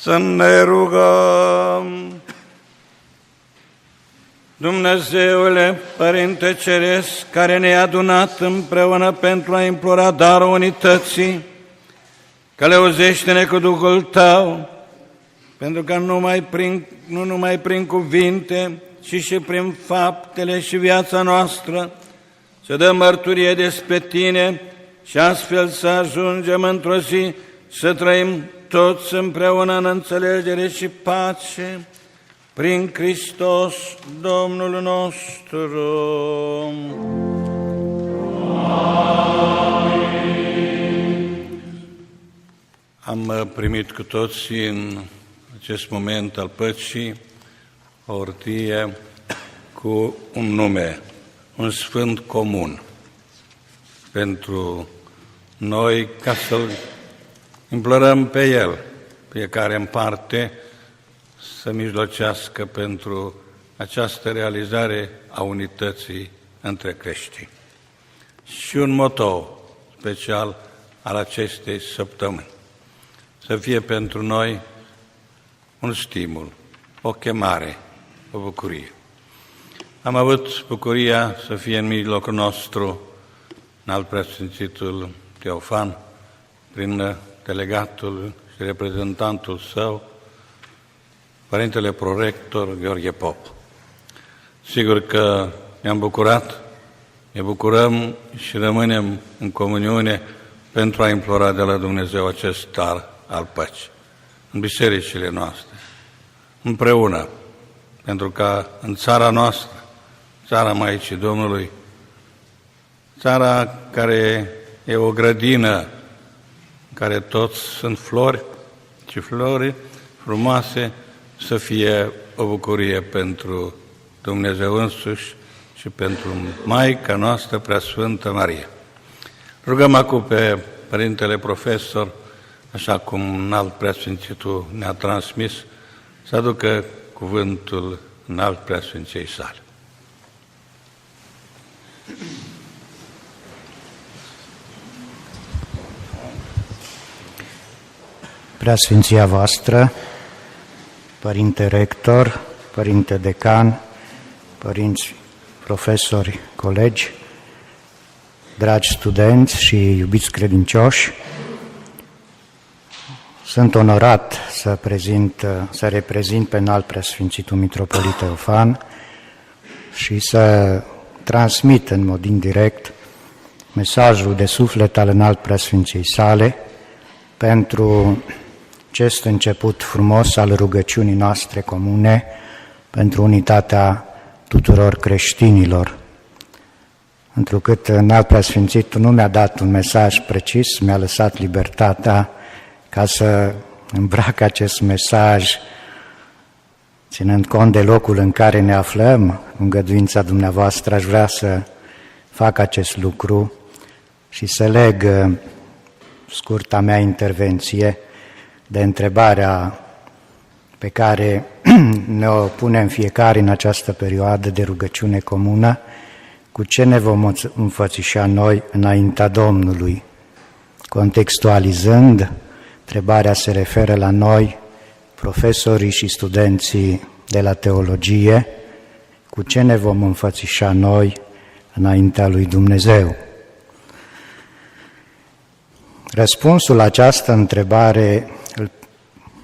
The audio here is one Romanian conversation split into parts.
Să ne rugăm. Dumnezeule, Părinte Ceresc, care ne-ai adunat împreună pentru a implora darul unității, călăuzește-ne cu Duhul Tău, pentru că nu numai prin cuvinte, ci și prin faptele și viața noastră să dăm mărturie despre Tine și astfel să ajungem într-o zi să trăim toți împreună în înțelegere și pace, prin Hristos Domnul nostru. Am primit cu toții în acest moment al păcii o hârtie cu un nume, un sfânt comun pentru noi, ca să-L implorăm pe El, fiecare în parte, să mijlocească pentru această realizare a unității între creștini. Și un moto special al acestei săptămâni, să fie pentru noi un stimul, o chemare, o bucurie. Am avut bucuria să fie în mijlocul nostru înalt preasfințitul Teofan, prin delegatul și reprezentantul său, Părintele Prorector Gheorghe Pop. Sigur că ne-am bucurat, ne bucurăm și rămânem în comuniune pentru a implora de la Dumnezeu acest dar al păcii în bisericile noastre, împreună, pentru ca în țara noastră, țara Maicii Domnului, țara care e o grădină în care toți sunt flori și flori frumoase, să fie o bucurie pentru Dumnezeu însuși și pentru Maica noastră Preasfântă Maria. Rugăm acum pe Părintele Profesor, așa cum înalt preasfințitul ne-a transmis, să aducă cuvântul înalt preasfinției sale. Preasfinția voastră, Părinte Rector, Părinte Decan, părinți profesori, colegi, dragi studenți și iubiți credincioși, sunt onorat să reprezint pe înalt preasfințitul Mitropolit Teofan și să transmit în mod indirect mesajul de suflet al înalt preasfinției sale pentru acest început frumos al rugăciunii noastre comune pentru unitatea tuturor creștinilor. Întrucât înalt preasfințitul nu mi-a dat un mesaj precis, mi-a lăsat libertatea ca să îmbrac acest mesaj, ținând cont de locul în care ne aflăm, îngăduința dumneavoastră, aș vrea să fac acest lucru și să leg scurta mea intervenție de întrebarea pe care ne-o punem fiecare în această perioadă de rugăciune comună: cu ce ne vom înfățișa noi înaintea Domnului? Contextualizând, întrebarea se referă la noi, profesorii și studenții de la teologie: cu ce ne vom înfățișa noi înaintea lui Dumnezeu? Răspunsul la această întrebare,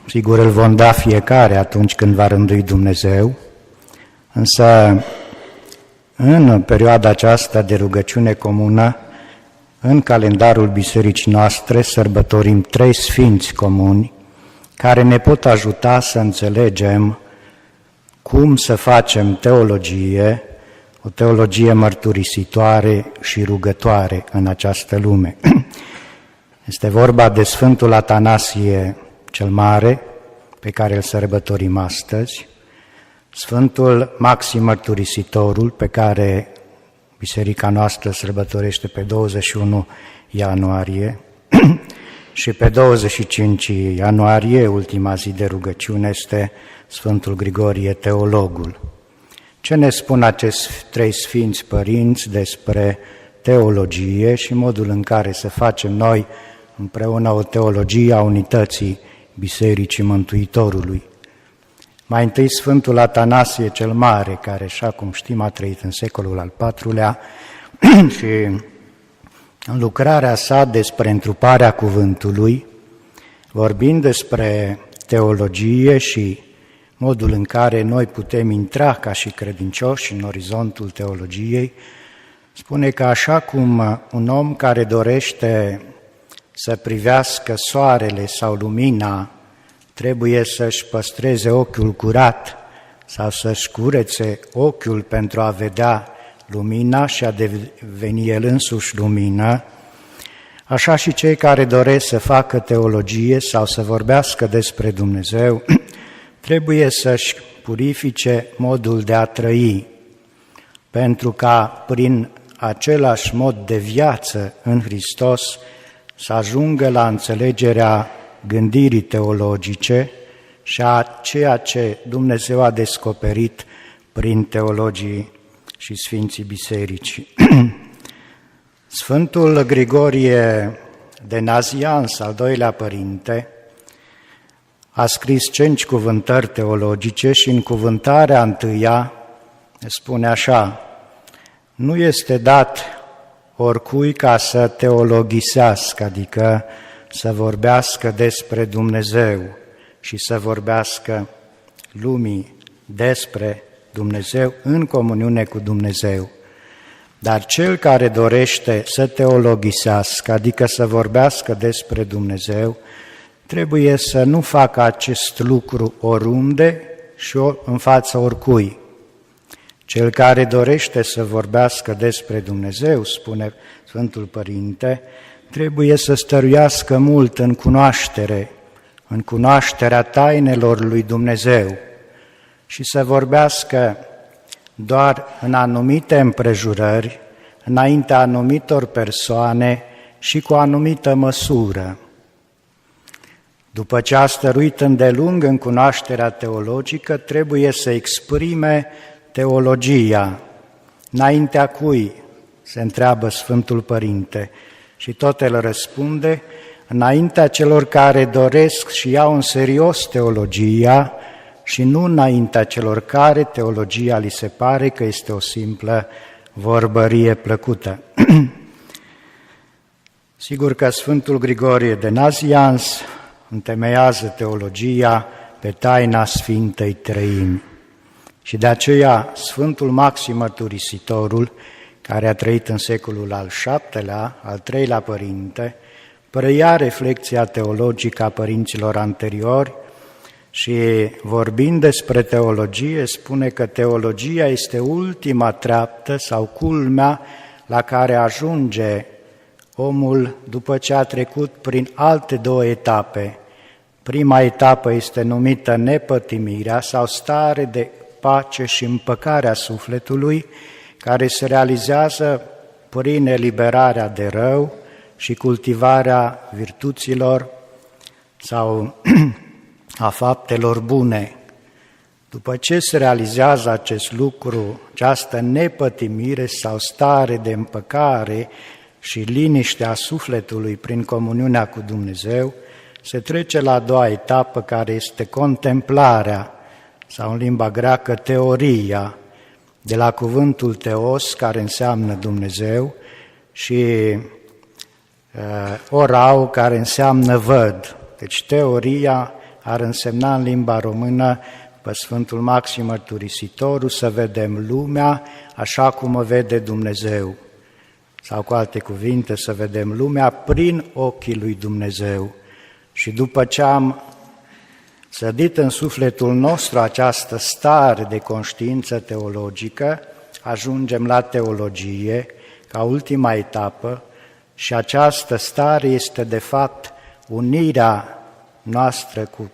sigur, îl vom da fiecare atunci când va rândui Dumnezeu, însă în perioada aceasta de rugăciune comună, în calendarul bisericii noastre, sărbătorim 3 sfinți comuni care ne pot ajuta să înțelegem cum să facem teologie, o teologie mărturisitoare și rugătoare în această lume. Este vorba de Sfântul Atanasie cel Mare, pe care îl sărbătorim astăzi, Sfântul Maxim Mărturisitorul, pe care biserica noastră sărbătorește pe 21 ianuarie, și pe 25 ianuarie, ultima zi de rugăciune, este Sfântul Grigorie Teologul. Ce ne spun acești 3 sfinți părinți despre teologie și modul în care să facem noi împreună o teologie a unității Bisericii Mântuitorului. Mai întâi Sfântul Atanasie cel Mare, care, așa cum știm, a trăit în secolul al IV-lea și în lucrarea sa despre întruparea cuvântului, vorbind despre teologie și modul în care noi putem intra ca și credincioși în orizontul teologiei, spune că așa cum un om care dorește să privească soarele sau lumina trebuie să-și păstreze ochiul curat sau să-și curețe ochiul pentru a vedea lumina și a deveni el însuși lumină, așa și cei care doresc să facă teologie sau să vorbească despre Dumnezeu trebuie să-și purifice modul de a trăi, pentru ca prin același mod de viață în Hristos să ajungă la înțelegerea gândirii teologice și a ceea ce Dumnezeu a descoperit prin teologii și Sfinții Bisericii. Sfântul Grigorie de Nazianz, al doilea părinte, a scris 5 cuvântări teologice și în cuvântarea întâia spune așa: nu este dat oricui ca să teologisească, adică să vorbească despre Dumnezeu și să vorbească lumii despre Dumnezeu în comuniune cu Dumnezeu. Dar cel care dorește să teologisească, adică să vorbească despre Dumnezeu, trebuie să nu facă acest lucru oriunde și în fața oricui. Cel care dorește să vorbească despre Dumnezeu, spune Sfântul Părinte, trebuie să stăruiască mult în cunoașterea tainelor lui Dumnezeu și să vorbească doar în anumite împrejurări, înaintea anumitor persoane și cu o anumită măsură. După ce a stăruit îndelung în cunoașterea teologică, trebuie să exprime teologia. Înaintea cui? Se întreabă Sfântul Părinte și tot el răspunde: înaintea celor care doresc și iau în serios teologia și nu înaintea celor care teologia li se pare că este o simplă vorbărie plăcută. Sigur că Sfântul Grigorie de Nazianz întemeiază teologia pe taina Sfintei Treimi. Și de aceea Sfântul Maxim Mărturisitorul, care a trăit în secolul al VII-lea, al III-lea părinte, preia reflexia teologică a părinților anteriori și, vorbind despre teologie, spune că teologia este ultima treaptă sau culmea la care ajunge omul după ce a trecut prin alte 2 etape. Prima etapă este numită nepătimirea sau stare de pace și împăcarea sufletului, care se realizează prin eliberarea de rău și cultivarea virtuților sau a faptelor bune. După ce se realizează acest lucru, această nepătimire sau stare de împăcare și liniștea sufletului prin comuniunea cu Dumnezeu, se trece la a doua etapă, care este contemplarea, sau în limba greacă teoria, de la cuvântul teos, care înseamnă Dumnezeu, și orau, care înseamnă văd. Deci teoria ar însemna în limba română, pe Sfântul Maxim Mărturisitorul, să vedem lumea așa cum o vede Dumnezeu. Sau cu alte cuvinte, să vedem lumea prin ochii lui Dumnezeu. Și după ce am sădit în sufletul nostru această stare de conștiință teologică, ajungem la teologie, ca ultima etapă, și această stare este de fapt unirea noastră cu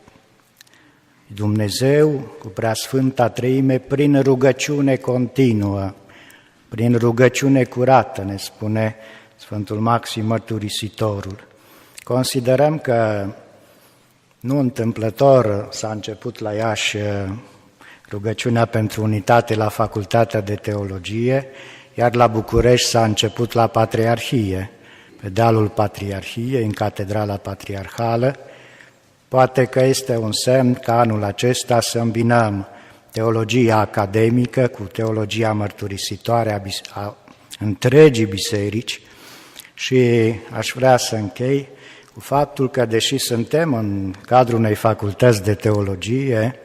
Dumnezeu, cu Preasfânta Treime, prin rugăciune continuă, prin rugăciune curată, ne spune Sfântul Maxim Mărturisitorul. Considerăm că nu întâmplător s-a început la Iași rugăciunea pentru unitate la Facultatea de Teologie, iar la București s-a început la Patriarhie, pe dealul Patriarhiei, în Catedrala Patriarhală, Poate că este un semn ca anul acesta să îmbinăm teologia academică cu teologia mărturisitoare a întregii biserici și aș vrea să închei cu faptul că, deși suntem în cadrul unei facultăți de teologie,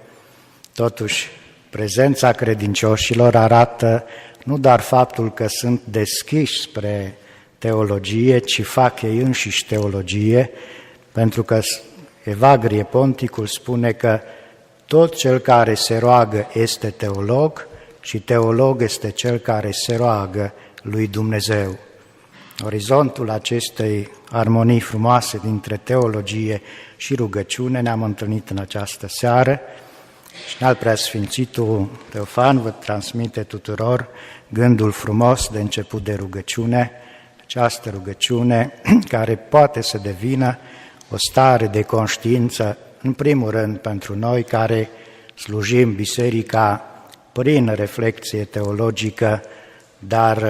totuși prezența credincioșilor arată nu doar faptul că sunt deschiși spre teologie, ci fac ei înșiși teologie, pentru că Evagrie Ponticul spune că tot cel care se roagă este teolog și teolog este cel care se roagă lui Dumnezeu. Orizontul acestei armonii frumoase dintre teologie și rugăciune ne-am întâlnit în această seară și al Preasfințitul Teofan vă transmite tuturor gândul frumos de început de rugăciune, această rugăciune care poate să devină o stare de conștiință, în primul rând pentru noi care slujim biserica prin reflexie teologică, dar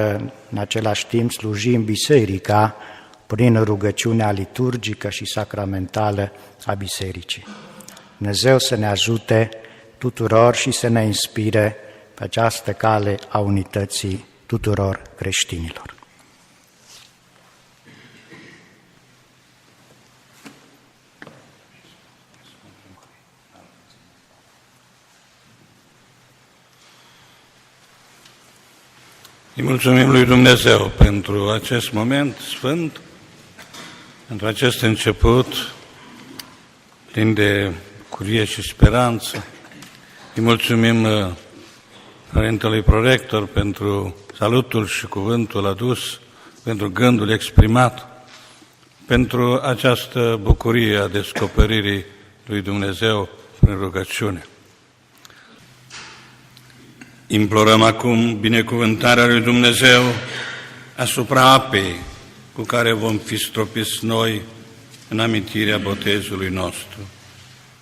în același timp slujim biserica prin rugăciunea liturgică și sacramentală a bisericii. Dumnezeu să ne ajute tuturor și să ne inspire pe această cale a unității tuturor creștinilor. Îi mulțumim lui Dumnezeu pentru acest moment sfânt, pentru acest început plin de bucurie și speranță. Îi mulțumim Părintelui Prorector pentru salutul și cuvântul adus, pentru gândul exprimat, pentru această bucurie a descoperirii lui Dumnezeu prin rugăciune. Implorăm acum binecuvântarea lui Dumnezeu asupra apei cu care vom fi stropiți noi în amintirea botezului nostru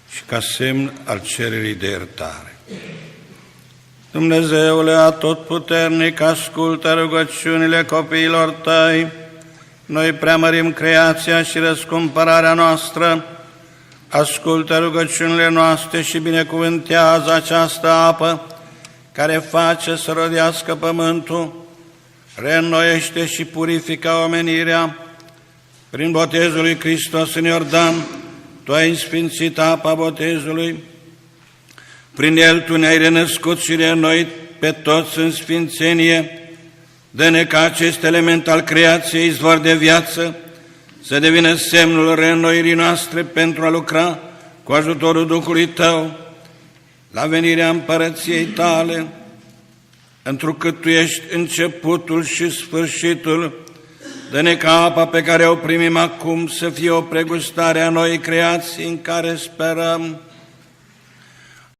și ca semn al cererii de iertare. Dumnezeule atotputernic, ascultă rugăciunile copiilor tăi, noi preamărim creația și răscumpărarea noastră, ascultă rugăciunile noastre și binecuvântează această apă care face să rodească pământul, reînnoiește și purifică omenirea. Prin botezul lui Hristos în Iordan, Tu ai însfințit apa botezului, prin el Tu ne-ai renăscut și reînnoit pe toți în sfințenie. Dă-ne ca acest element al creației, izvor de viață, să devină semnul reînnoirii noastre pentru a lucra cu ajutorul Duhului Tău la venirea împărăției Tale, întrucât Tu ești începutul și sfârșitul. Dă-ne ca apa pe care o primim acum să fie o pregustare a noii creații în care sperăm